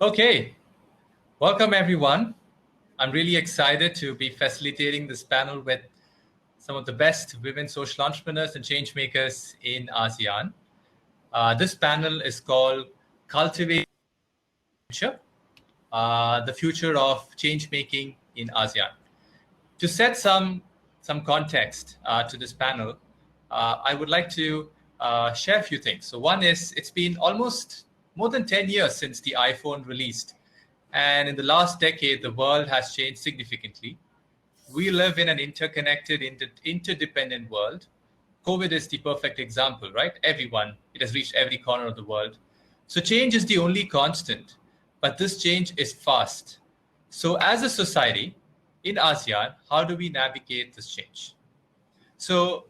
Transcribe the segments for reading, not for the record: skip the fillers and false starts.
Okay, welcome everyone. I'm really excited to be facilitating this panel with some of the best women social entrepreneurs and change makers in ASEAN. This panel is called Cultivating, the future of change making in ASEAN. To set some context to this panel, I would like to share a few things. So one is, it's been almost more than 10 years since the iPhone released. And in the last decade, the world has changed significantly. We live in an interconnected, interdependent world. COVID is the perfect example, right? It has reached every corner of the world. So change is the only constant, but this change is fast. So as a society in ASEAN, how do we navigate this change? So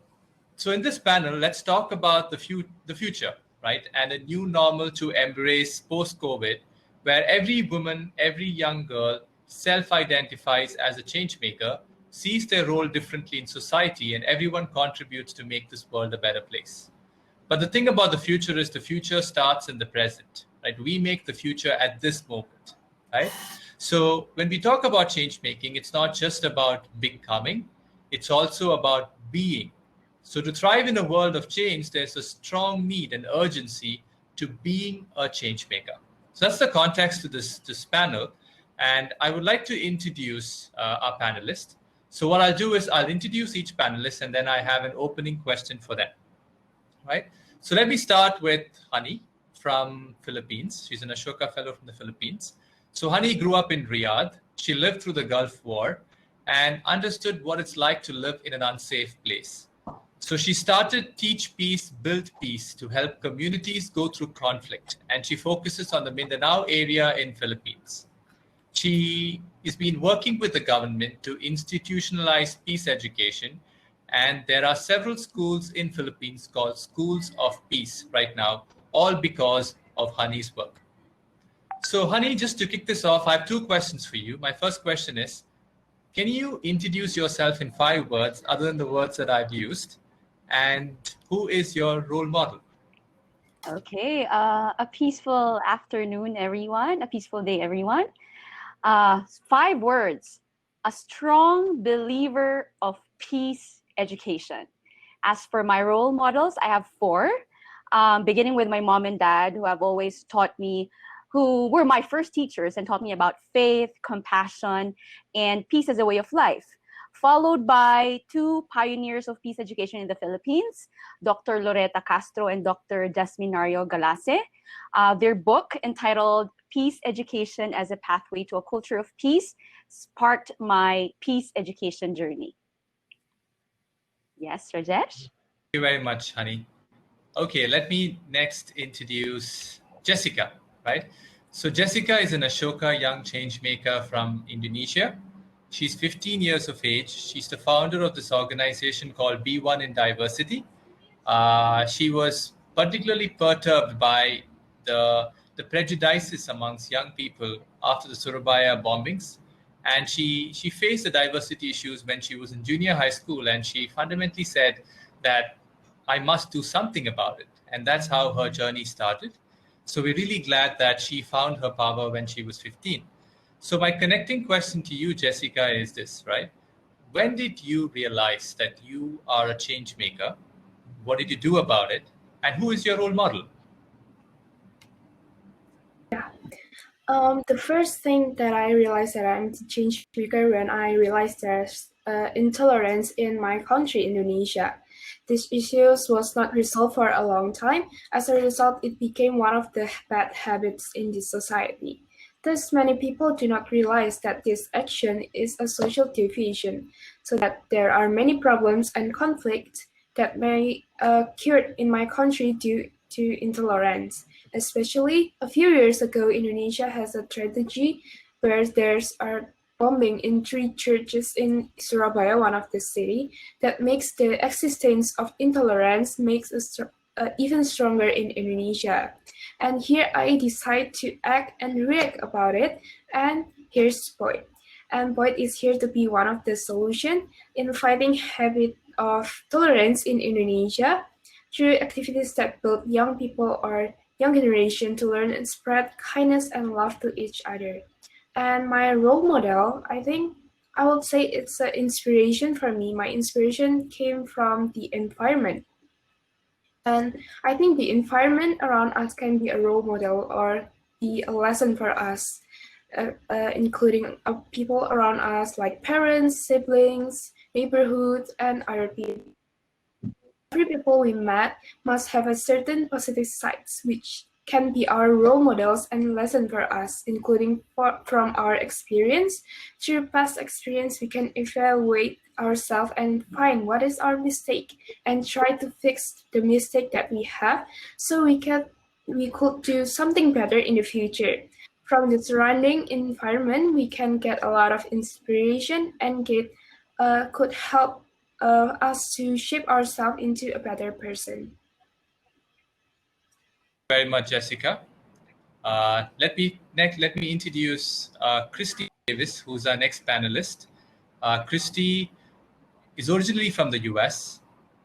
in this panel, let's talk about the future, right? And a new normal to embrace post-COVID, where every woman, every young girl self-identifies as a change maker, sees their role differently in society, and everyone contributes to make this world a better place. But the thing about the future is the future starts in the present, right? We make the future at this moment, right? So when we talk about change making, it's not just about becoming, it's also about being. So to thrive in a world of change, there's a strong need and urgency to being a change maker. So that's the context to this panel. And I would like to introduce our panelists. So what I'll do is I'll introduce each panelist, and then I have an opening question for them, right? So let me start with Hani from Philippines. She's an Ashoka fellow from the Philippines. So Hani grew up in Riyadh. She lived through the Gulf War and understood what it's like to live in an unsafe place. So she started Teach Peace, Build Peace to help communities go through conflict. And she focuses on the Mindanao area in Philippines. She has been working with the government to institutionalize peace education. And there are several schools in Philippines called Schools of Peace right now, all because of Hani's work. So Hani, just to kick this off, I have two questions for you. My first question is, can you introduce yourself in 5 words other than the words that I've used? And who is your role model? Okay, a peaceful afternoon, everyone. A peaceful day, everyone. 5 words. A strong believer of peace education. As for my role models, I have 4, beginning with my mom and dad, who have always taught me, who were my first teachers and taught me about faith, compassion, and peace as a way of life. Followed by 2 pioneers of peace education in the Philippines, Dr. Loretta Castro and Dr. Jasminario Galase. Their book entitled Peace Education as a Pathway to a Culture of Peace sparked my peace education journey. Yes, Rajesh? Thank you very much, Hani. Okay, let me next introduce Jessica, right? So Jessica is an Ashoka young change maker from Indonesia. She's 15 years of age. She's the founder of this organization called Be1 in Diversity. She was particularly perturbed by the prejudices amongst young people after the Surabaya bombings. And she faced the diversity issues when she was in junior high school. And she fundamentally said that I must do something about it. And that's how her journey started. So we're really glad that she found her power when she was 15. So my connecting question to you, Jessica, is this, right? When did you realize that you are a change maker? What did you do about it? And who is your role model? Yeah. The first thing that I realized that I'm a change maker when I realized there's intolerance in my country, Indonesia. This issue was not resolved for a long time. As a result, it became one of the bad habits in this society. Thus, many people do not realize that this action is a social division, so that there are many problems and conflicts that may occur in my country due to intolerance. Especially, a few years ago, Indonesia has a tragedy where there's a bombing in 3 churches in Surabaya, one of the city, that makes the existence of intolerance makes us even stronger in Indonesia. And here I decide to act and react about it, and here's Boyd. And Boyd is here to be one of the solution in fighting habit of tolerance in Indonesia through activities that both young people are young generation to learn and spread kindness and love to each other. And my role model, I think I would say it's an inspiration for me. My inspiration came from the environment. And I think the environment around us can be a role model or be a lesson for us, including people around us like parents, siblings, neighborhoods, and other people. Every people we met must have a certain positive sides, which can be our role models and lesson for us, including from our experience. Through past experience, we can evaluate ourselves and find what is our mistake and try to fix the mistake that we have so we could do something better in the future. From the surrounding environment, we can get a lot of inspiration and could help us to shape ourselves into a better person. Very much, Jessica. Let me introduce Christy Davis, who's our next panelist. Christy is originally from the US,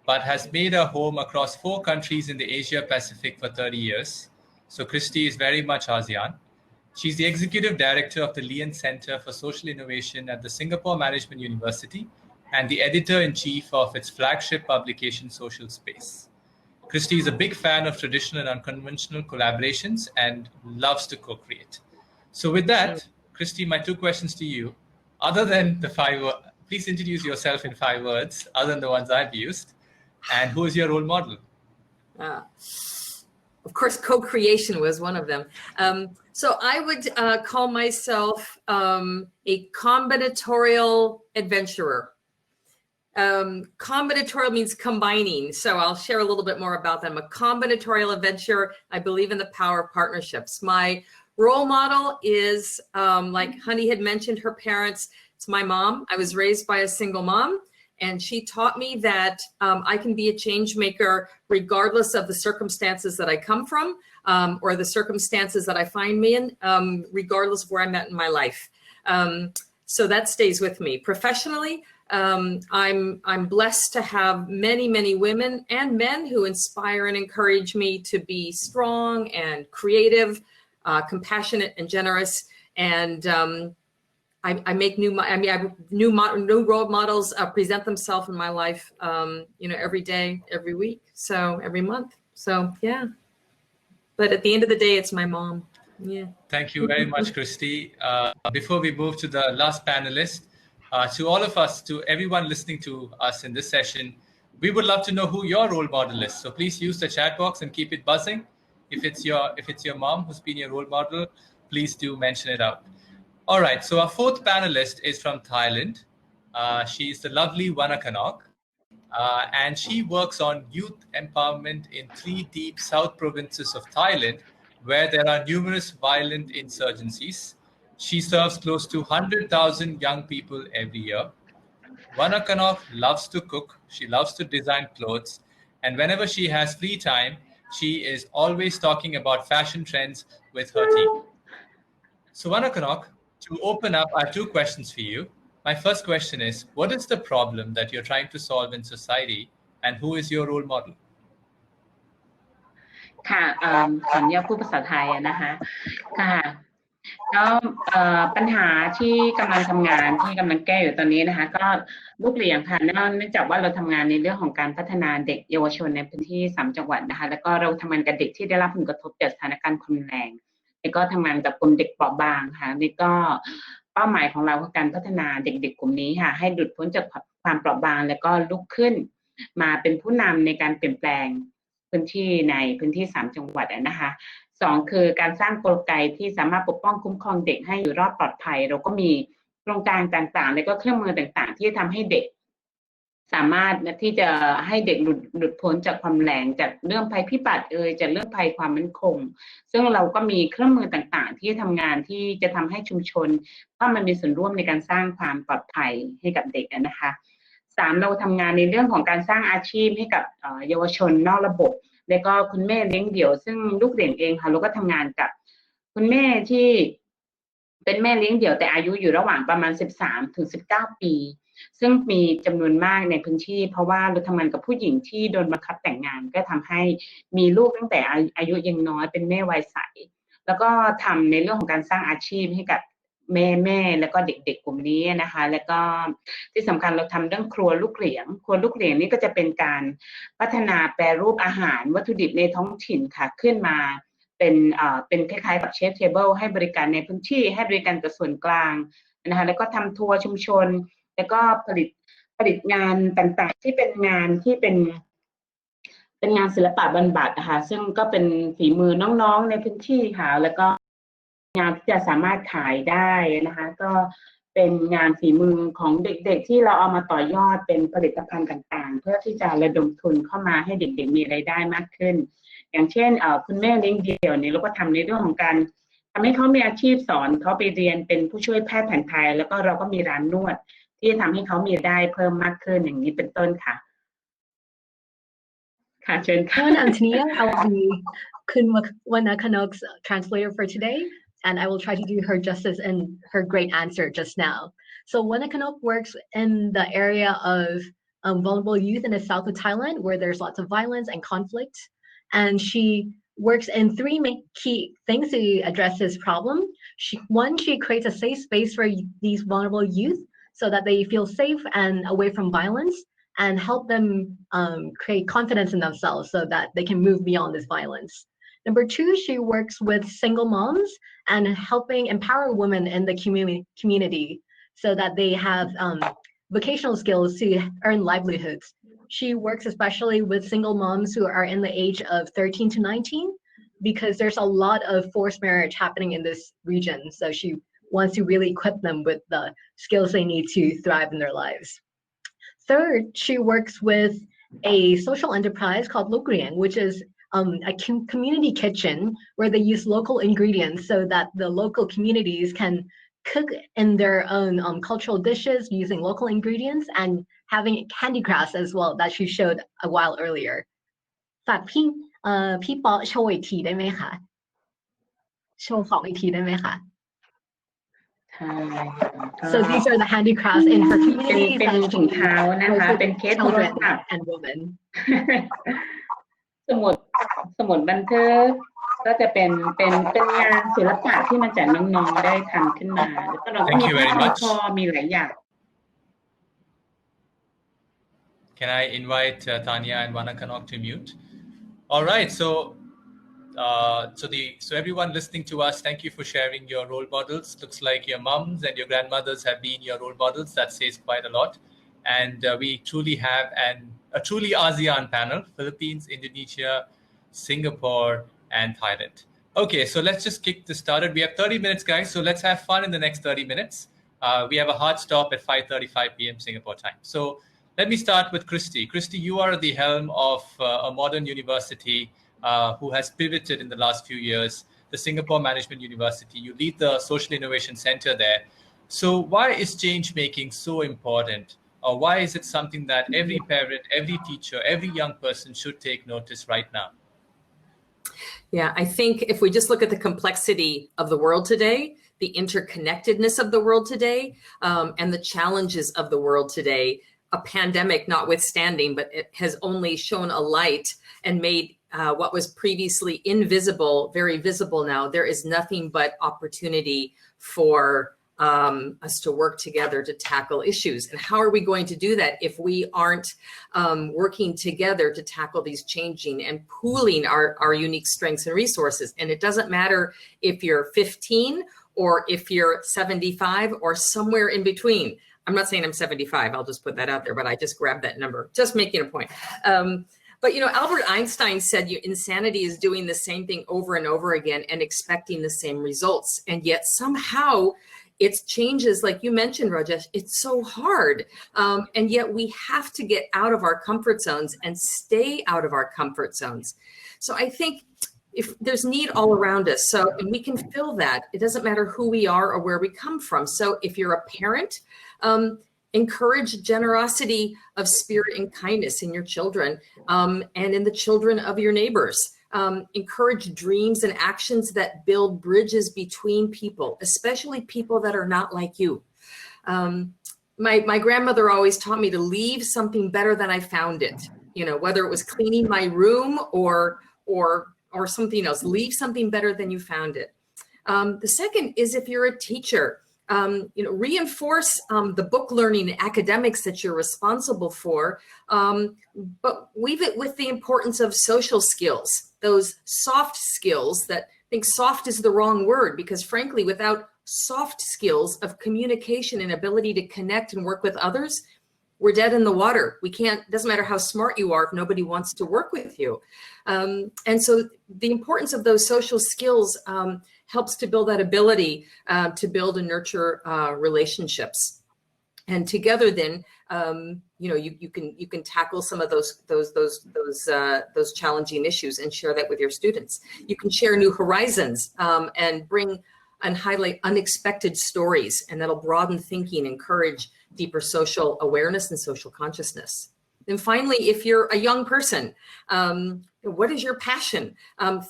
but has made a home across 4 countries in the Asia Pacific for 30 years. So Christy is very much ASEAN. She's the executive director of the Lien Center for Social Innovation at the Singapore Management University and the editor-in-chief of its flagship publication, Social Space. Christy is a big fan of traditional and unconventional collaborations and loves to co-create. So with that, Christy, my 2 questions to you, other than the 5, please introduce yourself in 5 words, other than the ones I've used, and who is your role model? Of course, co-creation was one of them. So I would call myself a combinatorial adventurer. Combinatorial means combining. So I'll share a little bit more about them. A combinatorial adventurer, I believe in the power of partnerships. My role model is, like Honey had mentioned, her parents. It's my mom. I was raised by a single mom, and she taught me that I can be a change maker regardless of the circumstances that I come from, or the circumstances that I find me in, regardless of where I'm at in my life. So that stays with me. Professionally, I'm blessed to have many women and men who inspire and encourage me to be strong and creative, compassionate and generous. And I make new role models present themselves in my life, every day, every week, so every month. So yeah, but at the end of the day, it's my mom. Yeah. Thank you very much, Christy. Before we move to the last panelist, to all of us, to everyone listening to us in this session, we would love to know who your role model is. So please use the chat box and keep it buzzing. If it's your mom who's been your role model, please do mention it out. All right, so our 4th panelist is from Thailand. She's the lovely Wannakanok, and she works on youth empowerment in 3 deep south provinces of Thailand, where there are numerous violent insurgencies. She serves close to 100,000 young people every year. Wannakanok loves to cook, she loves to design clothes, and whenever she has free time, she is always talking about fashion trends with her team. So Wannakanok, to open up, I have 2 questions for you. My first question is, what is the problem that you're trying to solve in society, and who is your role model? ค่ะขออนุญาตพูดภาษาไทยนะคะค่ะแล้วปัญหาที่กำลังทำงานที่กำลังแก้อยู่ตอนนี้นะคะก็ลูกเลี้ยงค่ะเนื่องจากว่าเราทำงานในเรื่องของการพัฒนาเด็กเยาวชนในพื้นที่3จังหวัดนะคะแล้วก็เราทำงานกับเด็กที่ได้รับผลกระทบจากสถานการณ์ความรุนแรงแล้วก็ทำงานกับกลุ่มเด็กเปราะบางค่ะนี่ก็เป้าหมายของเราคือการพัฒนาเด็กๆกลุ่มนี้ค่ะให้หลุดพ้นจากความเปราะบางแล้วก็ลุกขึ้นมาเป็นผู้นำในการเปลี่ยนแปลงพื้นที่ในพื้นที่3จังหวัดนะคะ2คือการสร้างกลไกที่สามารถปกป้องคุ้มครองเด็กให้อยู่รอดปลอดภัยเราก็มีโครงการต่างๆและก็เครื่องมือต่างๆที่จะทำให้เด็กสามารถที่จะให้เด็กหลุดพ้นจากความแรงจากเรื่องภัยพิบัติจากเรื่องภัยความมั่นคงซึ่งเราก็มีเครื่องมือต่างๆที่ทำงานที่จะทำให้ชุมชนเข้ามามีส่วนร่วมในการสร้างความปลอดภัยให้กับเด็กนะคะ3เราทำงานในเรื่องของการสร้างอาชีพให้กับเยาวชนนอกระบบแล้วก็คุณแม่เลี้ยงเดี่ยวซึ่งลูกเลี้ยงเองค่ะเราก็ทำงานกับคุณแม่ที่เป็นแม่เลี้ยงเดี่ยวแต่อายุอยู่ระหว่างประมาณ13 ถึง 19 ปี ซึ่งมีจำนวนมากในพื้นที่เพราะว่าเราทำงานกับผู้หญิงที่โดนบังคับแต่งงานก็ทำให้มีลูกตั้งแต่อายุยังน้อยเป็นแม่วัยใสแล้วก็ทำในเรื่องของการสร้างอาชีพให้กับแม่แล้วก็เด็กๆกลุ่มนี้นะคะแล้วก็ที่สำคัญเราทำเรื่องครัวลูกเหลียงนี่ก็จะเป็นการพัฒนาแปรรูปอาหารวัตถุดิบในท้องถิ่นค่ะขึ้นมาเป็นคล้ายๆกับเชฟเทเบิลให้บริการในพื้นที่ให้บริการกับส่วนกลางนะคะแล้วก็ทำทัวร์ชุมชนแล้วก็ผลิตงานต่างๆที่เป็นงานที่เป็นงานศิลปะบรรบัดนะคะซึ่งก็เป็นฝีมือน้องๆในพื้นที่ค่ะแล้วก็งานที่จะสามารถขายได้นะคะก็เป็นงานฝีมือของเด็กๆที่เราเอามาต่อยอดเป็นผลิตภัณฑ์ต่างๆเพื่อที่จะระดมทุนเข้ามาให้เด็กๆมีรายได้มากขึ้นอย่างเช่นคุณแม่เลี้ยงเดี่ยวเนี่ยเราก็ทำในเรื่องของการทำให้เขามีอาชีพสอนเขาไปเรียนเป็นผู้ช่วยแพทย์แผนไทยแล้วก็เราก็มีร้านนวดที่ทำให้เขามีรายได้เพิ่มมากขึ้นอย่างนี้เป็นต้นค่ะค่ะเชิญค่ะ Antonia, I will be Wannakanok's translator for today, and I will try to do her justice in her great answer just now. So Wannakanok works in the area of vulnerable youth in the south of Thailand, where there's lots of violence and conflict. And she works in three key things to address this problem. One, she creates a safe space for these vulnerable youth so that they feel safe and away from violence, and help them create confidence in themselves so that they can move beyond this violence. Number two, she works with single moms and helping empower women in the community so that they have vocational skills to earn livelihoods. She works especially with single moms who are in the age of 13 to 19 because there's a lot of forced marriage happening in this region. So she wants to really equip them with the skills they need to thrive in their lives. Third, she works with a social enterprise called Lokriang, which is a community kitchen where they use local ingredients so that the local communities can cook in their own cultural dishes using local ingredients and having handicrafts as well that she showed a while earlier. ฝากพี่ป๊อโชว์อีกทีได้ไหมคะโชว์ของอีกทีได้ไหมคะ So these are the handicrafts in her community. เป็นถุงเท้านะคะเป็นเคสโทรศัพท์ and women. สมุดบันทึกก็จะเป็นงานศิลปะที่มาจากน้องๆได้ทำขึ้นมาแล้วก็เราก็มีพอมีหลายอย่าง Can I invite Tanya and Wannakanok to mute? All right, so everyone listening to us, thank you for sharing your role models. Looks like your moms and your grandmothers have been your role models. That says quite a lot. And we truly have a truly ASEAN panel: Philippines, Indonesia, Singapore, and Thailand. Okay, so let's just kick this started. We have 30 minutes, guys. So let's have fun in the next 30 minutes. We have a hard stop at 5:35 p.m. Singapore time. So let me start with Christy. Christy, you are at the helm of a modern university who has pivoted in the last few years, the Singapore Management University. You lead the Social Innovation Center there. So why is change making so important? Or why is it something that every parent, every teacher, every young person should take notice right now? Yeah, I think if we just look at the complexity of the world today, the interconnectedness of the world today, and the challenges of the world today, a pandemic notwithstanding, but it has only shown a light and made what was previously invisible very visible now. There is nothing but opportunity for us to work together to tackle issues. And how are we going to do that if we aren't working together to tackle these changing and pooling our unique strengths and resources? And it doesn't matter if you're 15 or if you're 75 or somewhere in between. I'm not saying I'm 75, I'll just put that out there, but I just grabbed that number, just making a point. But, you know, Albert Einstein said insanity is doing the same thing over and over again and expecting the same results. And yet somehow it's changes, like you mentioned, Rajesh, it's so hard. And yet we have to get out of our comfort zones and stay out of our comfort zones. So I think if there's need all around us, so, and we can fill that, it doesn't matter who we are or where we come from. So if you're a parent, encourage generosity of spirit and kindness in your children and in the children of your neighbors. Encourage dreams and actions that build bridges between people, especially people that are not like you. my grandmother always taught me to leave something better than I found it. You know, whether it was cleaning my room or something else, leave something better than you found it. The second is if you're a teacher, you know, reinforce the book learning and academics that you're responsible for, but weave it with the importance of social skills, those soft skills that I think soft is the wrong word, because frankly, without soft skills of communication and ability to connect and work with others, we're dead in the water. We can't, doesn't matter how smart you are if nobody wants to work with you. And so the importance of those social skills helps to build that ability to build and nurture relationships. And together then, you know, you can tackle some of those challenging issues and share that with your students. You can share new horizons and bring and highlight unexpected stories, and that'll broaden thinking, encourage deeper social awareness and social consciousness. And finally, if you're a young person, what is your passion?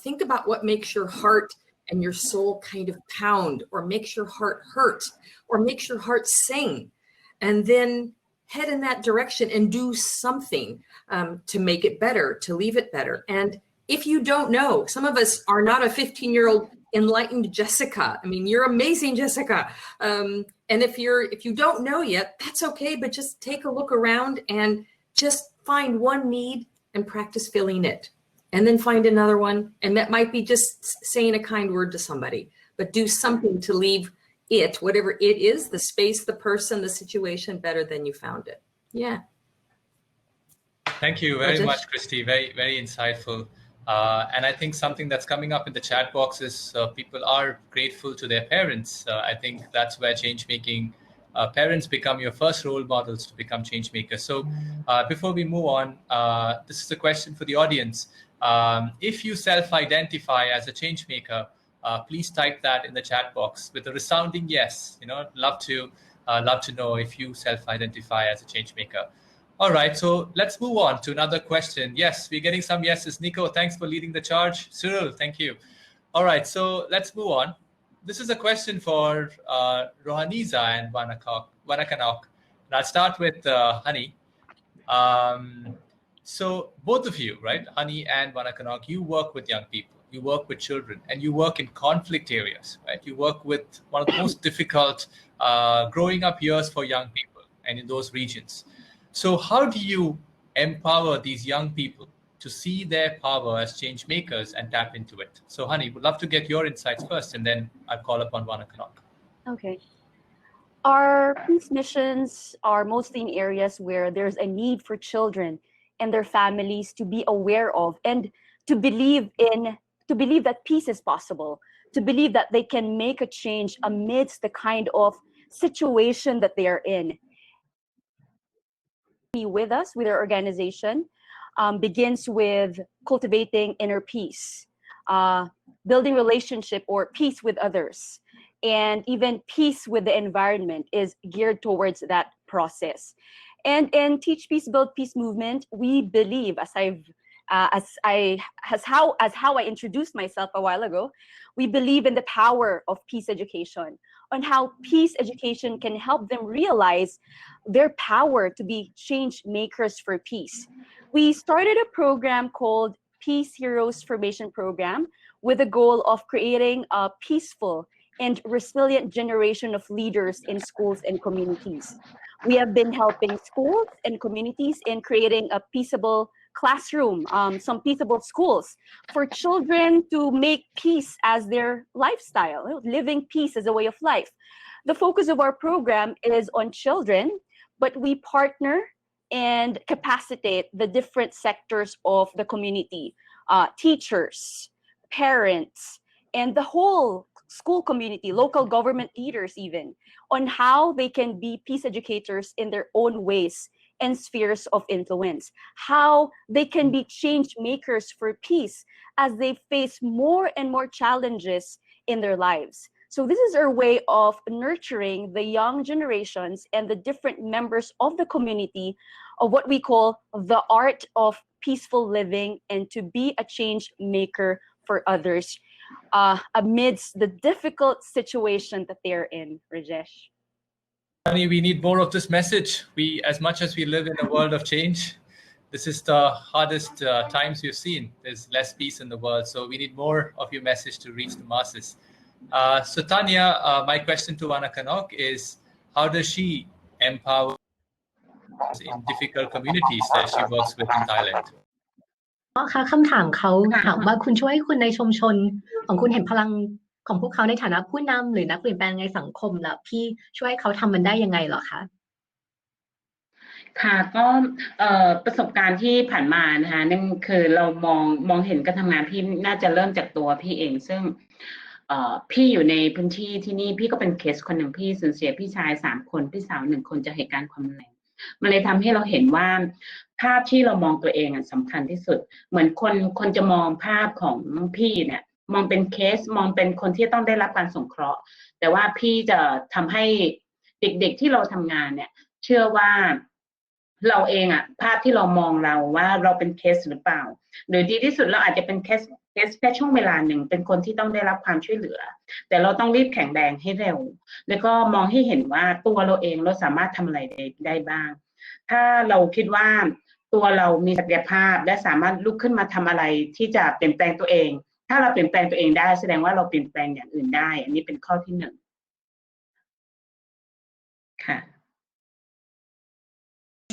Think about what makes your heart and your soul kind of pound, or makes your heart hurt, or makes your heart sing, and then head in that direction and do something to make it better, to leave it better. And if you don't know, some of us are not a 15-year-old enlightened Jessica. I mean, you're amazing, Jessica. And if you don't know yet, that's okay, but just take a look around and just find one need and practice filling it. And then find another one. And that might be just saying a kind word to somebody, but do something to leave it, whatever it is, the space, the person, the situation, better than you found it. Yeah. Thank you very Rajesh? much, Christy. Very, very insightful. And I think something that's coming up in the chat box is people are grateful to their parents. I think that's where change making, parents become your first role models to become change makers. So before we move on, this is a question for the audience. If you self-identify as a change maker, please type that in the chat box with a resounding yes. You know, love to know if you self-identify as a change maker. All right, so let's move on to another question. Yes, we're getting some yeses. Nico, thanks for leading the charge. Cyril, thank you. All right, so let's move on. This is a question for Rohaniza and Wannakanok. And I'll start with Honey. So both of you, right, Honey and Wannakanok, you work with young people, you work with children, and you work in conflict areas, right? You work with one of the most difficult growing up years for young people and in those regions. So how do you empower these young people to see their power as change makers and tap into it? So Honey, would love to get your insights first, and then I'll call upon Wannakanok. Okay. Our peace missions are mostly in areas where there's a need for children and their families to be aware of, and to believe that peace is possible, to believe that they can make a change amidst the kind of situation that they are in. With us, with our organization, begins with cultivating inner peace, building relationship or peace with others, and even peace with the environment is geared towards that process. And in Teach Peace, Build Peace movement, we believe, how I introduced myself a while ago, we believe in the power of peace education, on how peace education can help them realize their power to be change makers for peace. We started a program called Peace Heroes Formation Program with the goal of creating a peaceful and resilient generation of leaders in schools and communities. We have been helping schools and communities in creating a peaceable classroom, some peaceable schools for children to make peace as their lifestyle, living peace as a way of life. The focus of our program is on children, but we partner and capacitate the different sectors of the community, teachers, parents, and the whole school community, local government leaders even, on how they can be peace educators in their own ways and spheres of influence, how they can be change makers for peace as they face more and more challenges in their lives. So this is our way of nurturing the young generations and the different members of the community of what we call the art of peaceful living and to be a change maker for others amidst the difficult situation that they're in, Rajesh. Tani, we need more of this message. As much as we live in a world of change, this is the hardest times we've seen. There's less peace in the world, so we need more of your message to reach the masses. So Tanya, my question to Wannakanok is, how does she empower in difficult communities that she works with in Thailand? ค่ะคำถามเขาถามว่าคุณช่วยให้คนในชุมชนของคุณเห็นพลังของพวกเขาในฐานะผู้นำหรือนักเปลี่ยนแปลงในสังคมแล้วพี่ช่วยให้เขาทำมันได้ยังไงเหรอคะค่ะก็ประสบการณ์ที่ผ่านมานะคะนั่นคือเรามองเห็นการทำงานพี่น่าจะเริ่มจากตัวพี่เองซึ่งพี่อยู่ในพื้นที่ที่นี่พี่ก็เป็นเคสคนหนึ่งพี่สูญเสียพี่ชาย3 คนพี่สาว1 คนจากเหตุการณ์ความรุนแรงมันเลยทำให้เราเห็นว่าภาพที่เรามองตัวเองสำคัญที่สุดเหมือนคนจะมองภาพของพี่เนี่ยมองเป็นเคสมองเป็นคนที่ต้องได้รับการสงเคราะห์แต่ว่าพี่จะทำให้เด็กๆที่เราทำงานเนี่ยเชื่อว่าเราเองภาพที่เรามองเราว่าเราเป็นเคสหรือเปล่าหรือดีที่สุดเราอาจจะเป็นเคสแค่ช่วงเวลาหนึ่งเป็นคนที่ต้องได้รับความช่วยเหลือแต่เราต้องรีบแข็งแรงให้เร็วแล้วก็มองให้เห็นว่าตัวเราเองเราสามารถทำอะไรได้บ้างถ้าเราคิดว่าตัวเรามีศักยภาพและสามารถลุกขึ้นมาทำอะไรที่จะเปลี่ยนแปลงตัวเองถ้าเราเปลี่ยนแปลงตัวเองได้แสดงว่าเราเปลี่ยนแปลงอย่างอื่นได้อันนี้เป็นข้อที่1ค่ะ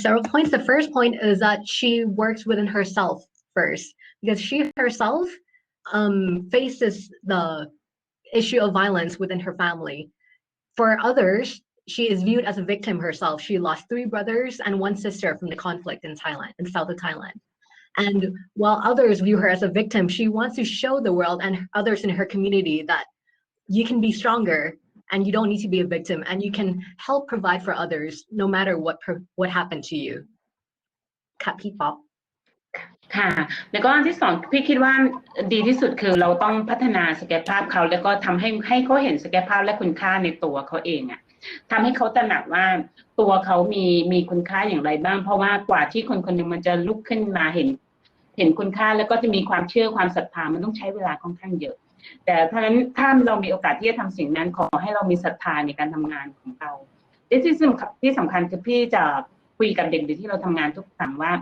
Several points. The first point is that she works within herself first, because she herself faces the issue of violence within her family. For others, she is viewed as a victim herself. She lost 3 brothers and 1 sister from the conflict in Thailand, in south of Thailand. And while others view her as a victim, she wants to show the world and others in her community that you can be stronger and you don't need to be a victim, and you can help provide for others no matter what happened to you. ค่ะพี่ป๊อปค่ะแล้วก็อันที่2พี่คิดว่าดีที่สุดคือเราต้องพัฒนาศักยภาพเขาแล้วก็ทำให้เขาเห็นศักยภาพและคุณค่าในตัวเขาเองทำให้เขาตระหนักว่าตัวเขามีคุณค่าอย่างไรบ้างเพราะว่ากว่าที่คนคนหนึ่งมันจะลุกขึ้นมาเห็นคุณค่าแล้วก็จะมีความเชื่อความศรัทธามันต้องใช้เวลาค่อนข้างเยอะแต่เพราะฉะนั้นถ้าเรามีโอกาสที่จะทำสิ่งนั้นขอให้เรามีศรัทธาในการทำงานของเราที่สำคัญคือพี่จะคุยกับเด็กที่เราทำงานทุกครั้งว่า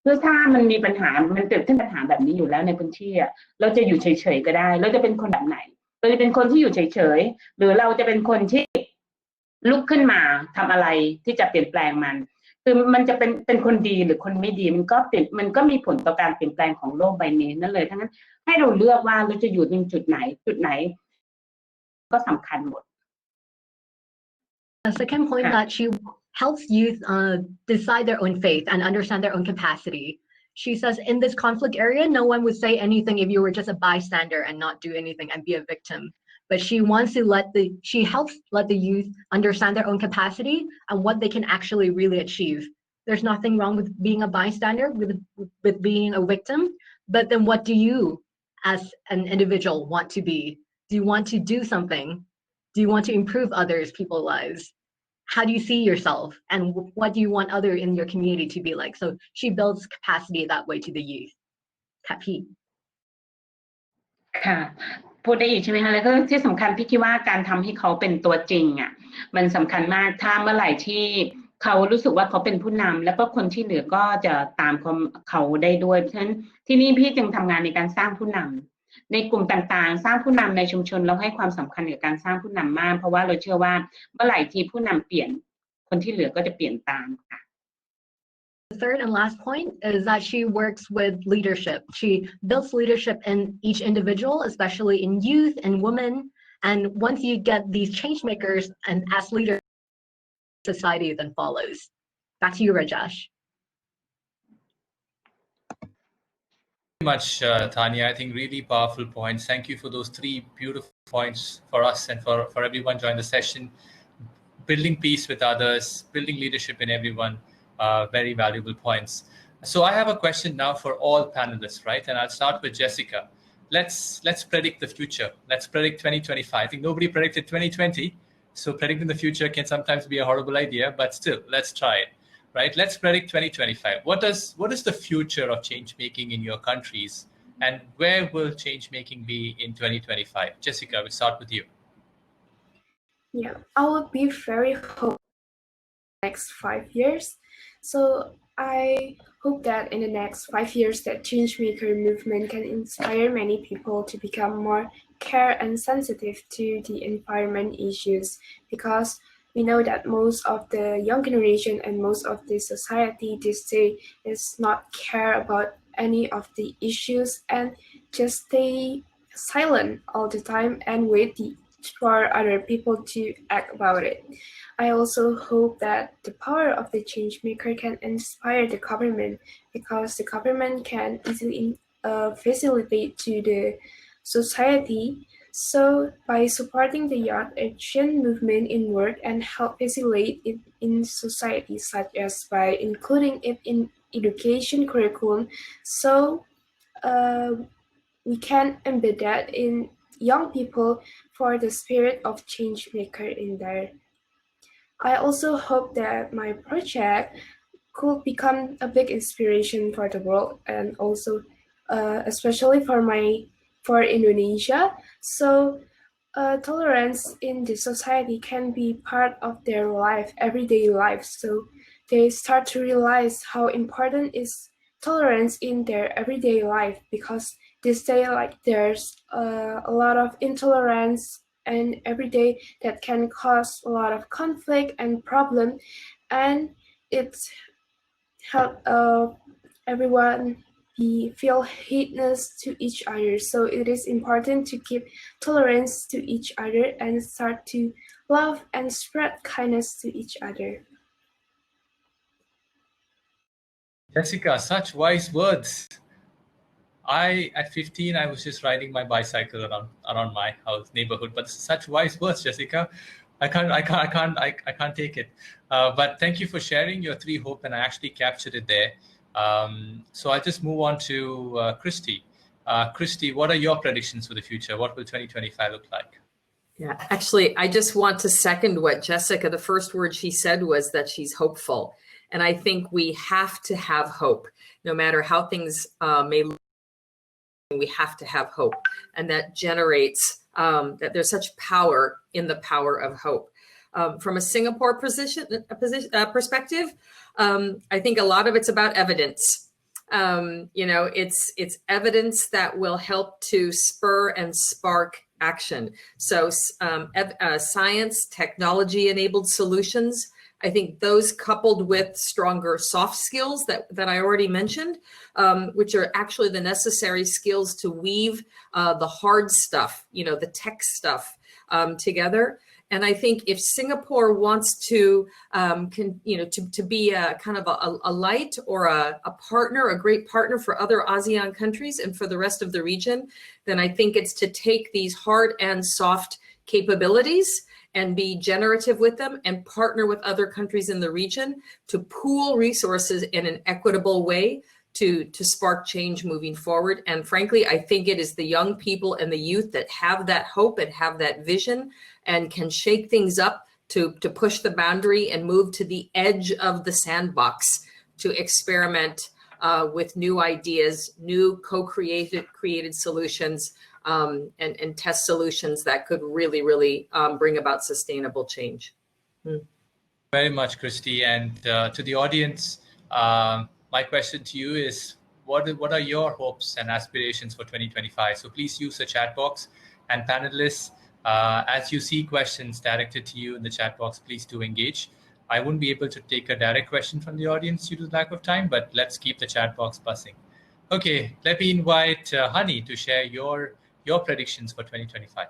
คือถ้ามันมีปัญหามันเกิดขึ้นปัญหาแบบนี้อยู่แล้วในพื้นที่เราจะอยู่เฉยๆก็ได้เราจะเป็นคนแบบไหนเราจะเป็นคนที่อยู่เฉยๆหรือเราจะเป็นคนที่ลุกขึ้นมาทำอะไรที่จะเปลี่ยนแปลงมันคือมันจะเป็นคนดีหรือคนไม่ดีมันก็มีผลต่อการเปลี่ยนแปลงของโลกใบนี้นั่นเลยทั้งนั้นให้เราเลือกว่าเราจะอยู่ในจุดไหนก็สำคัญหมด The second point that she helps youth decide their own faith and understand their own capacity. She says in this conflict area, no one would say anything if you were just a bystander and not do anything and be a victim. But she helps let the youth understand their own capacity and what they can actually really achieve. There's nothing wrong with being a bystander, with being a victim, but then what do you as an individual want to be? Do you want to do something? Do you want to improve people's lives? How do you see yourself, and what do you want other in your community to be like? So she builds capacity that way to the youth. ค่ะพี่ค่ะพูดได้อีกใช่ไหมคะแล้วก็ที่สำคัญพี่คิดว่าการทำให้เขาเป็นตัวจริงมันสำคัญมากถ้าเมื่อไหร่ที่เขารู้สึกว่าเขาเป็นผู้นำแล้วก็คนที่เหลือก็จะตามเขาได้ด้วยเพราะฉะนั้นที่นี่พี่จึงทำงานในการสร้างผู้นำในกลุ่มต่างๆสร้างผู้นำในชุมชนเราให้ความสำคัญกับการสร้างผู้นำมากเพราะว่าเราเชื่อว่าเมื่อไหร่ที่ผู้นำเปลี่ยนคนที่เหลือก็จะเปลี่ยนตามค่ะ The third and last point is that she works with leadership. She builds leadership in each individual, especially in youth and women. And once you get these change makers and as leaders, society then follows. Back to you, Rajesh. Much, Tanya. I think really powerful points. Thank you for those 3 beautiful points for us and for everyone joining the session. Building peace with others, building leadership in everyone, very valuable points. So I have a question now for all panelists, right? And I'll start with Jessica. Let's predict the future. Let's predict 2025. I think nobody predicted 2020. So predicting the future can sometimes be a horrible idea, but still, let's try it. Right? Let's predict 2025. What is the future of change making in your countries, and where will change making be in 2025? Jessica, we'll start with you. Yeah, I would be very hopeful next 5 years. So I hope that in the next 5 years that Changemaker movement can inspire many people to become more care and sensitive to the environment issues, because we know that most of the young generation and most of the society this day is not care about any of the issues and just stay silent all the time and wait for other people to act about it. I also hope that the power of the Changemaker can inspire the government, because the government can easily facilitate to the society. So by supporting the young action movement in work and help facilitate it in society, such as by including it in education curriculum, so we can embed that in young people for the spirit of Changemaker in there. I also hope that my project could become a big inspiration for the world, and also especially for Indonesia. So tolerance in the society can be part of their life, everyday life. So they start to realize how important is tolerance in their everyday life, because they say like there's a lot of intolerance and every day that can cause a lot of conflict and problem, and it's help everyone feel hateness to each other. So it is important to keep tolerance to each other and start to love and spread kindness to each other. Jessica, such wise words. At 15, I was just riding my bicycle around my house neighborhood, but such wise words, Jessica. I can't take it. But thank you for sharing your 3 hope, and I actually captured it there. So I'll just move on to Christy. Christy, what are your predictions for the future? What will 2025 look like? Yeah, actually, I just want to second what Jessica, the first word she said was that she's hopeful. And I think we have to have hope, no matter how things may look. We have to have hope, and that generates that there's such power in the power of hope. From a Singapore perspective, I think a lot of it's about evidence. It's evidence that will help to spur and spark action. So science, technology-enabled solutions, I think those coupled with stronger soft skills that I already mentioned, which are actually the necessary skills to weave the hard stuff, the tech stuff together. And I think if Singapore wants to, to be a kind of a light or a partner, a great partner for other ASEAN countries and for the rest of the region, then I think it's to take these hard and soft capabilities and be generative with them and partner with other countries in the region to pool resources in an equitable way to spark change moving forward. And frankly, I think it is the young people and the youth that have that hope and have that vision and can shake things up to push the boundary and move to the edge of the sandbox to experiment with new ideas, new created solutions, and test solutions that could really, really bring about sustainable change. Very much, Christy. And to the audience, my question to you is, what are your hopes and aspirations for 2025? So please use the chat box. And panelists, as you see questions directed to you in the chat box, please do engage. I wouldn't be able to take a direct question from the audience due to the lack of time, but let's keep the chat box buzzing. Okay, let me invite Hani to share your predictions for 2025.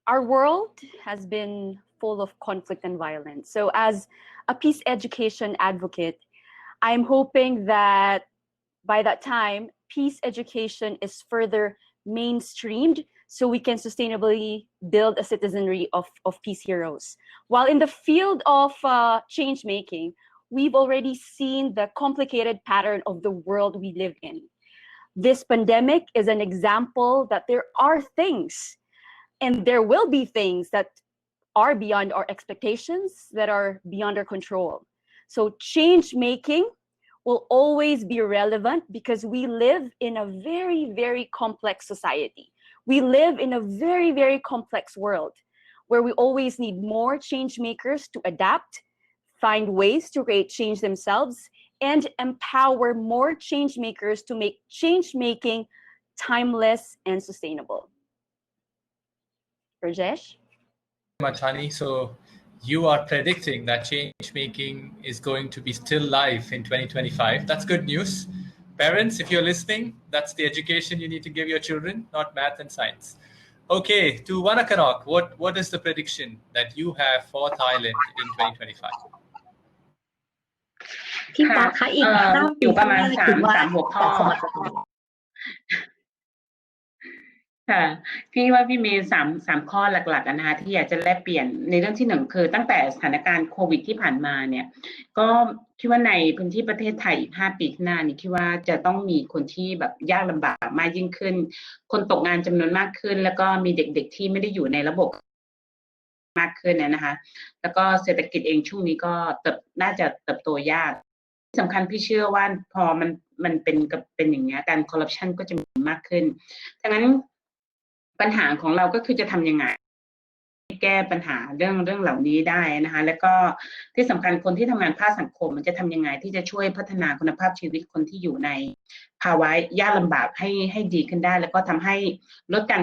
Our world has been full of conflict and violence. So as a peace education advocate, I'm hoping that by that time, peace education is further mainstreamed so we can sustainably build a citizenry of peace heroes. While in the field of change making, we've already seen the complicated pattern of the world we live in. This pandemic is an example that there are things, and there will be things that are beyond our expectations, that are beyond our control. So change making will always be relevant because we live in a very, very complex society We live in a very, very complex world where we always need more change makers to adapt, find ways to create change themselves, and empower more change makers to make change making timeless and sustainable. Rajesh? Much, honey. So you are predicting that change making is going to be still live in 2025. That's good news. Parents, if you're listening, that's the education you need to give your children, not math and science. Okay, to Wannakanok, what is the prediction that you have for Thailand in 2025? พี่ป๊อกคะอีก5 ปี อยู่ประมาณ ข้างหน้าคิดว่า 3 หัวข้อ สังคมจะเป็นยังไง ค่ะพี่ว่าพี่มี3 ข้อหลักๆนะคะที่อยากจะแลกเปลี่ยนในเรื่องที่ 1คือตั้งแต่สถานการณ์โควิดที่ผ่านมาเนี่ยก็คิดว่าในพื้นที่ประเทศไทยอีก5 ปีข้างหน้านี่คิดว่าจะต้องมีคนที่แบบยากลำบากมากยิ่งขึ้นคนตกงานจำนวนมากขึ้นแล้วก็มีเด็กๆที่ไม่ได้อยู่ในระบบมากขึ้นนะคะแล้วก็เศรษฐกิจเองช่วงนี้ก็น่าจะเติบโตยากสำคัญพี่เชื่อว่าพอมันเป็นอย่างเงี้ยการคอร์รัปชันก็จะมีมากขึ้นดังนั้นปัญหาของเราก็คือจะทำยังไงแก้ปัญหาเรื่องเหล่านี้ได้นะคะแล้วก็ที่สำคัญคนที่ทำงานภาคสังคมมันจะทำยังไงที่จะช่วยพัฒนาคุณภาพชีวิตคนที่อยู่ในภาวะยากลำบากให้ดีขึ้นได้แล้วก็ทำให้ลดการ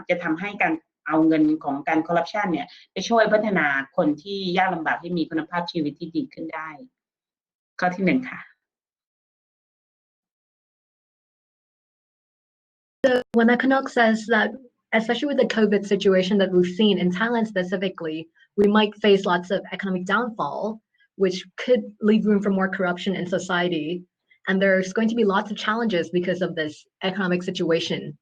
จะทำให้การเอาเงินของการคอร์รัปชันเนี่ยไปช่วยพัฒนาคนที่ยากลำบากให้มีคุณภาพชีวิตที่ดีขึ้นได้ข้อที่ 1ค่ะ So Wannakanok says that, especially with the COVID situation that we've seen in Thailand specifically, we might face lots of economic downfall, which could leave room for more corruption in society. And there's going to be lots of challenges because of this economic situation.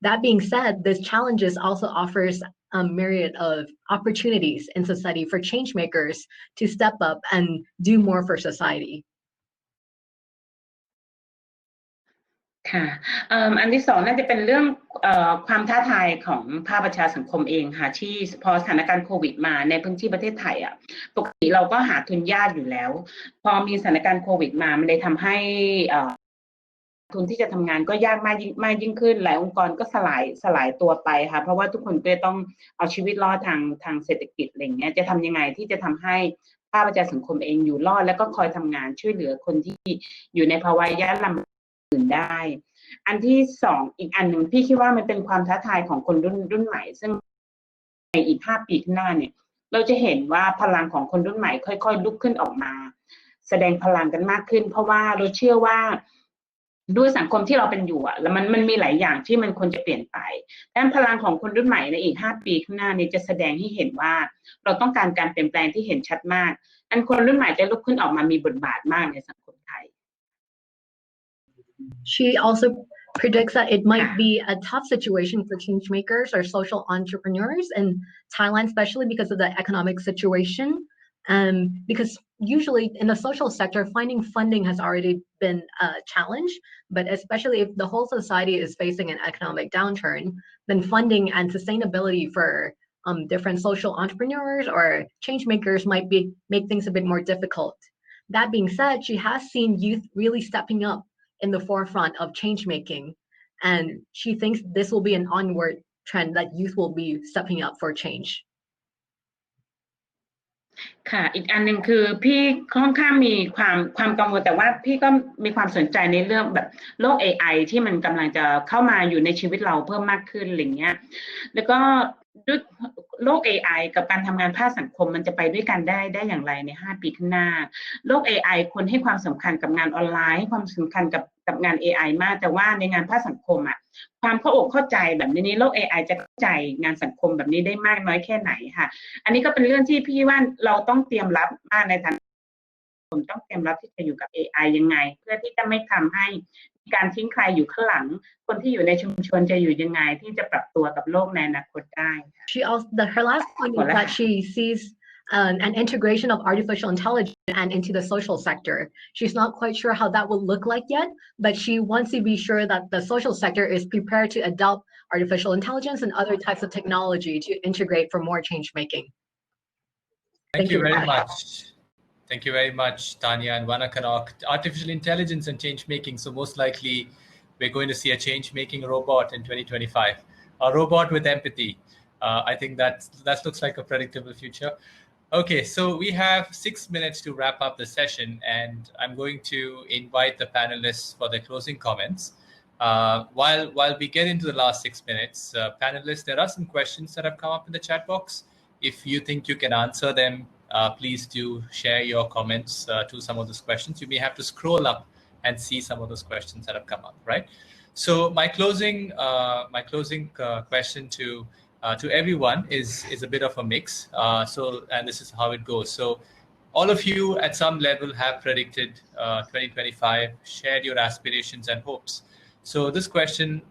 That being said, this challenges also offers a myriad of opportunities in society for change makers to step up and do more for society. ค่ะอันที่ 2น่าจะเป็นเรื่องความท้าทายของภาคประชาสังคมเองค่ะที่พอสถานการณ์โควิดมาในพื้นที่ประเทศไทยอ่ะปกติเราก็หาทุนยากอยู่แล้วพอมีสถานการณ์โควิดมามันเลยทำให้ทุนที่จะทำงานก็ยากมากยิ่งขึ้นหลายองค์กรก็สลายตัวไปค่ะเพราะว่าทุกคนก็ต้องเอาชีวิตรอดทางเศรษฐกิจอะไรอย่างเงี้ยจะทำยังไงที่จะทำให้ภาคประชาสังคมเองอยู่รอดแล้วก็คอยทำงานช่วยเหลือคนที่อยู่ในภาวะยากลำบากอื่นได้อันที่ 2อีกอันหนึ่งพี่คิดว่ามันเป็นความท้าทายของคนรุ่นใหม่ซึ่งในอีก5 ปีข้างหน้าเนี่ยเราจะเห็นว่าพลังของคนรุ่นใหม่ค่อยๆลุกขึ้นออกมาแสดงพลังกันมากขึ้นเพราะว่าเราเชื่อว่าด้วยสังคมที่เราเป็นอยู่แล้วมันมีหลายอย่างที่มันควรจะเปลี่ยนไปดังนั้นพลังของคนรุ่นใหม่ในอีก5 ปีข้างหน้านี้จะแสดงให้เห็นว่าเราต้องการการเปลี่ยนแปลงที่เห็นชัดมากอันคนรุ่นใหม่จะลุกขึ้นออกมามีบทบาทมากในสังคมไทย She also predicts that it might be a tough situation for change makers or social entrepreneurs in Thailand, especially because of the economic situation. Because usually in the social sector, finding funding has already been a challenge, but especially if the whole society is facing an economic downturn, then funding and sustainability for different social entrepreneurs or change makers might make things a bit more difficult. That being said, she has seen youth really stepping up in the forefront of change making, and she thinks this will be an onward trend that youth will be stepping up for change. ค่ะอีกอันหนึ่งคือพี่ค่อนข้างมีความกังวลแต่ว่าพี่ก็มีความสนใจในเรื่องแบบโลก AI ที่มันกำลังจะเข้ามาอยู่ในชีวิตเราเพิ่มมากขึ้นอะไรเงี้ยแล้วก็ด้วยโลก AI กับการทำงานภาคสังคมมันจะไปด้วยกันได้อย่างไรใน5 ปีข้างหน้าโลก AI ควรให้ความสำคัญกับงานออนไลน์ให้ความสำคัญกับงาน AI มากแต่ว่าในงานภาคสังคมอ่ะความเข้าอกเข้าใจแบบนี้โลก AI จะเข้าใจงานสังคมแบบนี้ได้มากน้อยแค่ไหนค่ะอันนี้ก็เป็นเรื่องที่พี่ว่าเราต้องเตรียมรับมากในฐานะผมต้องเตรียมรับที่จะอยู่กับ AI ยังไงเพื่อที่จะไม่ทำให้การทิ้งใครอยู่ข้างหลังคนที่อยู่ในชุมชนจะอยู่ยังไงที่จะปรับตัวกับโลกในอนาคตได้ She also her last point is that she sees an integration of artificial intelligence and into the social sector. She's not quite sure how that will look like yet, but she wants to be sure that the social sector is prepared to adopt artificial intelligence and other types of technology to integrate for more change making. Thank you very much. Thank you very much, Tanya and Wannakanok. Artificial intelligence and change making. So most likely we're going to see a change-making robot in 2025, a robot with empathy. I think that looks like a predictable future. Okay, so we have 6 minutes to wrap up the session, and I'm going to invite the panelists for their closing comments. While we get into the last 6 minutes, panelists, there are some questions that have come up in the chat box. If you think you can answer them, please do share your comments to some of those questions. You may have to scroll up and see some of those questions that have come up, right? So my closing question to everyone is a bit of a mix. And this is how it goes. So all of you at some level have predicted 2025, shared your aspirations and hopes. So this question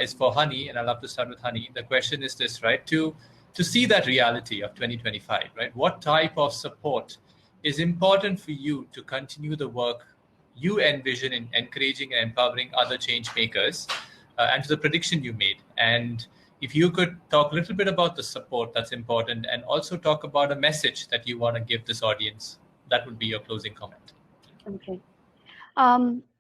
is for Honey, and I'd love to start with Honey. The question is this, right? To see that reality of 2025, right? What type of support is important for you to continue the work you envision in encouraging and empowering other change makers, and to the prediction you made? And if you could talk a little bit about the support that's important, and also talk about a message that you want to give this audience, that would be your closing comment. Okay.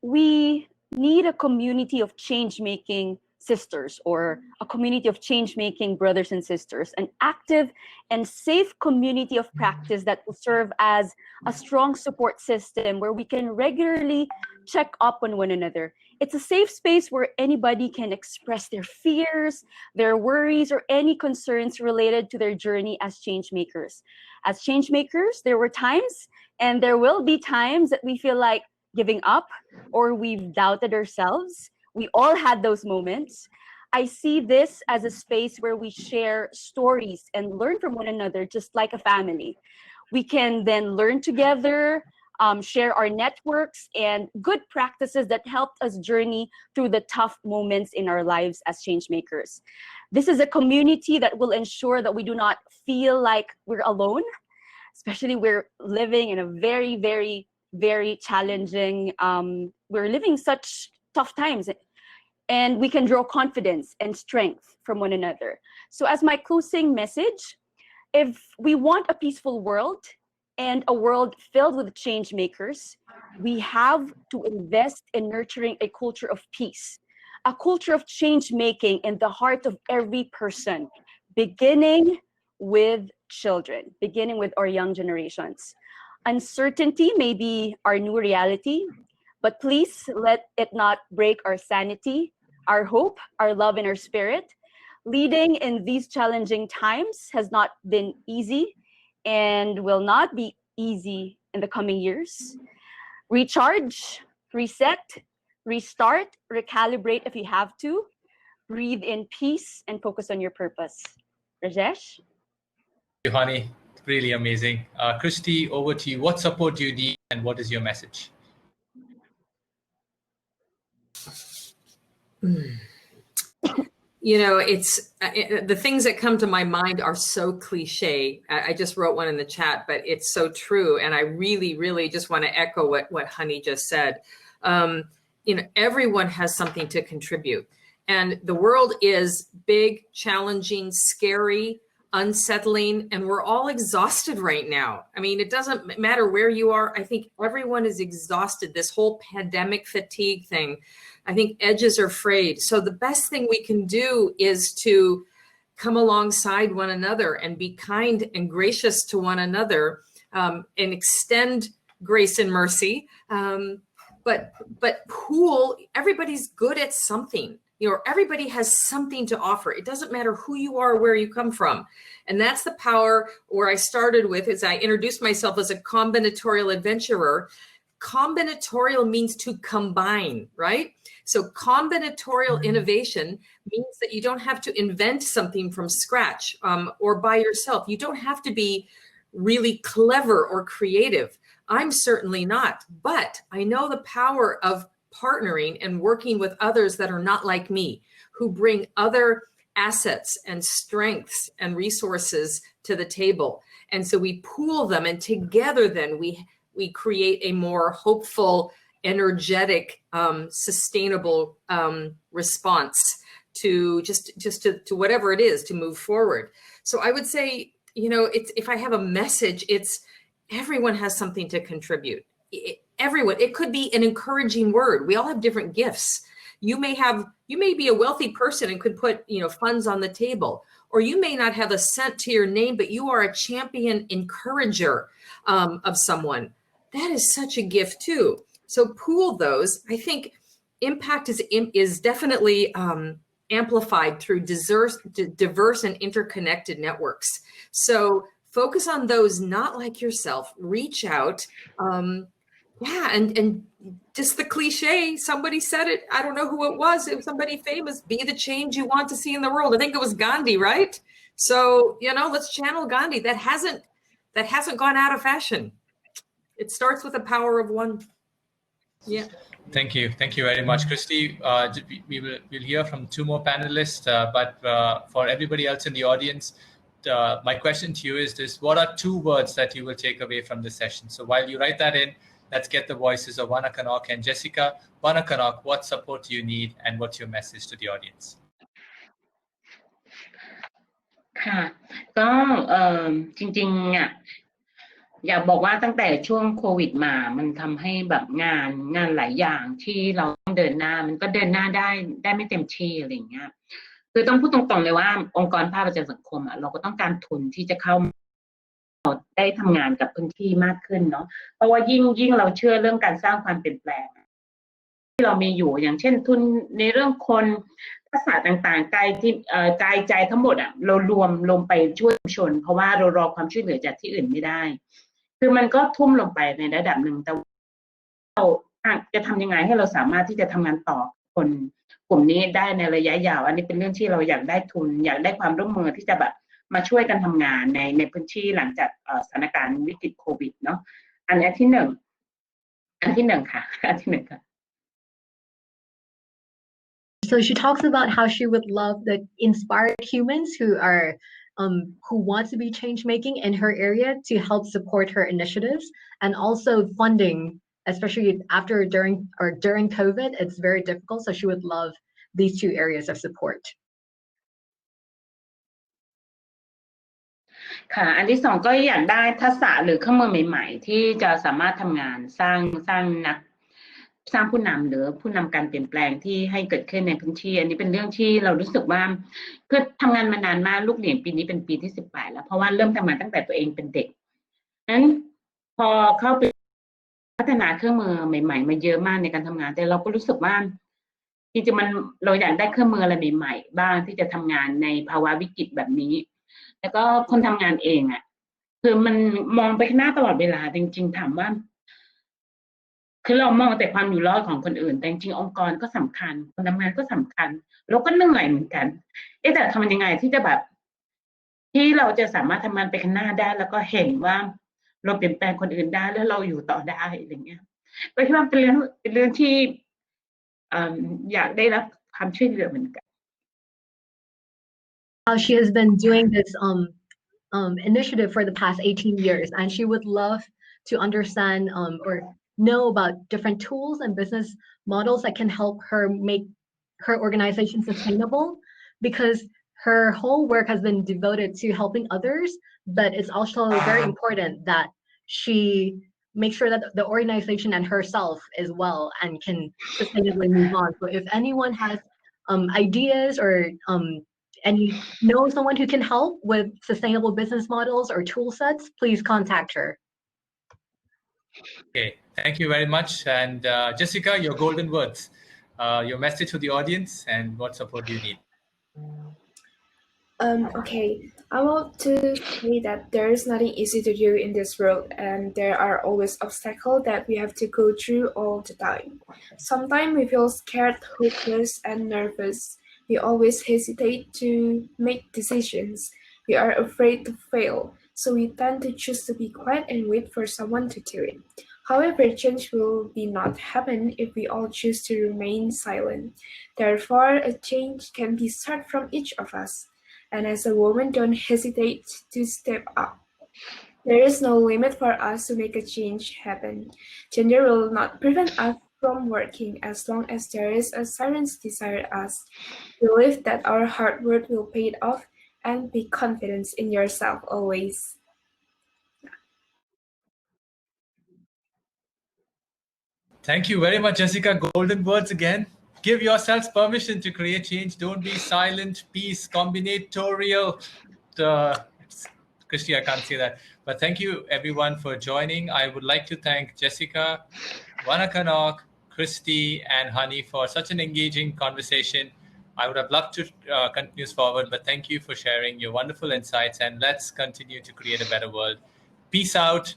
We need a community of change-making sisters, or a community of change-making brothers and sisters, an active and safe community of practice that will serve as a strong support system where we can regularly check up on one another. It's a safe space where anybody can express their fears, their worries, or any concerns related to their journey as change makers. As change makers, there were times, and there will be times, that we feel like giving up, or we've doubted ourselves. We all had those moments. I see this as a space where we share stories and learn from one another, just like a family. We can then learn together, share our networks and good practices that helped us journey through the tough moments in our lives as change makers. This is a community that will ensure that we do not feel like we're alone, especially we're living in a very, very, very challenging, we're living such tough times, and we can draw confidence and strength from one another. So as my closing message, if we want a peaceful world and a world filled with change makers, we have to invest in nurturing a culture of peace, a culture of change making in the heart of every person, beginning with children, beginning with our young generations. Uncertainty may be our new reality, but please let it not break our sanity, our hope, our love, and our spirit. Leading in these challenging times has not been easy and will not be easy in the coming years. Recharge, reset, restart, recalibrate if you have to. Breathe in peace and focus on your purpose. Rajesh? Thank you, Honey. Really amazing. Christy, over to you. What support do you need, and what is your message? You know, the things that come to my mind are so cliche. I just wrote one in the chat, but it's so true. And I really, really just want to echo what Honey just said. You know, everyone has something to contribute. And the world is big, challenging, scary, unsettling, and we're all exhausted right now. I mean, it doesn't matter where you are. I think everyone is exhausted. This whole pandemic fatigue thing, I think edges are frayed. So the best thing we can do is to come alongside one another and be kind and gracious to one another, and extend grace and mercy. But pool, everybody's good at something. You know, everybody has something to offer. It doesn't matter who you are, where you come from. And that's the power where I started with, as I introduced myself as a combinatorial adventurer. Combinatorial means to combine, right? So combinatorial innovation means that you don't have to invent something from scratch, or by yourself. You don't have to be really clever or creative. I'm certainly not, but I know the power of partnering and working with others that are not like me, who bring other assets and strengths and resources to the table. And so we pool them, and together then we create a more hopeful, energetic, sustainable response to to whatever it is to move forward. So I would say, you know, if I have a message, it's everyone has something to contribute. Everyone, it could be an encouraging word. We all have different gifts. You may be a wealthy person and could put, funds on the table, or you may not have a cent to your name, but you are a champion encourager of someone. That is such a gift too. So pool those. I think impact is definitely amplified through diverse and interconnected networks. So focus on those not like yourself. Reach out. And just the cliche, somebody said it, I don't know who it was somebody famous, be the change you want to see in the world. I think it was Gandhi, right? So, let's channel Gandhi. That hasn't gone out of fashion. It starts with the power of one. Yeah. Thank you very much, Christy. We'll hear from two more panelists, but for everybody else in the audience, my question to you is this: what are 2 words that you will take away from this session? So while you write that in, let's get the voices of Wannakanok and Jessica. Wannakanok, what support do you need, and what's your message to the audience? ค่ะก็จริงๆอยากบอกว่าตั้งแต่ช่วงโควิดมามันทำให้แบบงานหลายอย่างที่เราต้องเดินหน้ามันก็เดินหน้าได้ไม่เต็มที่อะไรอย่างเงี้ยคือต้องพูดตรงๆเลยว่าองค์กรภาคประชาสังคมเราก็ต้องการทุนที่จะเข้าได้ทำงานกับพื้นที่มากขึ้นเนาะเพราะว่ายิ่งเราเชื่อเรื่องการสร้างความเปลี่ยนแปลงที่เรามีอยู่อย่างเช่นทุนในเรื่องคนทักษะต่างๆกายใจทั้งหมดเรารวมลงไปช่วยชุมชนเพราะว่าเรารอความช่วยเหลือจากที่อื่นไม่ได้คือมันก็ทุ่มลงไปในระดับหนึ่งแต่เราจะทำยังไงให้เราสามารถที่จะทำงานต่อคนกลุ่มนี้ได้ในระยะยาวอันนี้เป็นเรื่องที่เราอยากได้ทุนอยากได้ความร่วมมือที่จะแบบมาช่วยกันทำงานในพื้นที่หลังจากสถานการณ์วิกฤตโควิดเนาะอันที่หนึ่งค่ะอันที่หนึ่งค่ะ So she talks about how she would love the inspired humans who want to be change making in her area to help support her initiatives, and also funding, especially during COVID, it's very difficult. So she would love these 2 areas of support. ค่ะอันที่ 2ก็อยากได้ทักษะหรือเครื่องมือใหม่ๆที่จะสามารถทำงานสร้างผู้นำหรือผู้นำการเปลี่ยนแปลงที่ให้เกิดขึ้นในพื้นที่อันนี้เป็นเรื่องที่เรารู้สึกว่าคือทำงานมานานมากลูกเหรียญปีนี้เป็นปีที่18แล้วเพราะว่าเริ่มทำงานตั้งแต่ตัวเองเป็นเด็กนั้นพอเข้าไปพัฒนาเครื่องมือใหม่ๆมาเยอะมากในการทำงานแต่เราก็รู้สึกว่าจริงๆเราอยากได้เครื่องมืออะไรใหม่ๆบ้างที่จะทำงานในภาวะวิกฤตแบบนี้แล้วก็คนทำงานเองคือมันมองไปข้างหน้าตลอดเวลาจริงๆถามว่าคือเรามองแต่ความอยู่รอดของคนอื่นแต่จริงๆองค์กรก็สำคัญคนทำงานก็สำคัญเราก็เหนื่อยเหมือนกันแต่ทำยังไงที่จะแบบที่เราจะสามารถทำงานไปข้างหน้าได้แล้วก็เห็นว่าเราเปลี่ยนแปลงคนอื่นได้แล้วเราอยู่ต่อได้อะไรเงี้ยก็คิดว่าเป็นเรื่องที่อยากได้รับความช่วยเหลือเหมือนกัน How she has been doing this initiative for the past 18 years, and she would love to understand or know about different tools and business models that can help her make her organization sustainable, because her whole work has been devoted to helping others, but it's also very important that she make sure that the organization and herself is well and can sustainably move on. So if anyone has ideas or and you know someone who can help with sustainable business models or tool sets, please contact her. Okay, thank you very much. And Jessica, your golden words, your message to the audience, and what support do you need? Okay, I want to say that there is nothing easy to do in this world, and there are always obstacles that we have to go through all the time. Sometimes we feel scared, hopeless, and nervous. We always hesitate to make decisions. We are afraid to fail, so we tend to choose to be quiet and wait for someone to do it. However, change will not happen if we all choose to remain silent. Therefore, a change can be started from each of us. And as a woman, don't hesitate to step up. There is no limit for us to make a change happen. Gender will not prevent us from working as long as there is a silent desire us. Believe that our hard work will pay it off, and be confident in yourself always. Thank you very much, Jessica. Golden words again. Give yourselves permission to create change. Don't be silent. Peace. Combinatorial. Christy, I can't say that. But thank you, everyone, for joining. I would like to thank Jessica, Wannakanok, Christy, and Honey for such an engaging conversation. I would have loved to continue forward, but thank you for sharing your wonderful insights, and let's continue to create a better world. Peace out.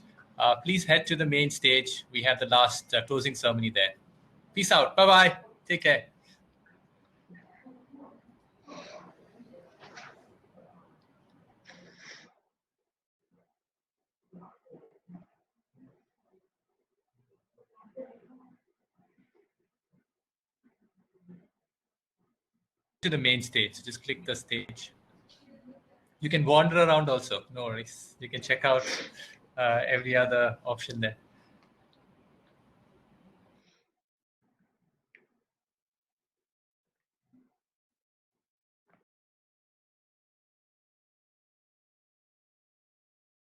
Please head to the main stage. We have the last closing ceremony there. Peace out. Bye-bye. Take care. To the main stage, just click the stage. You can wander around also, no worries. You can check out every other option there.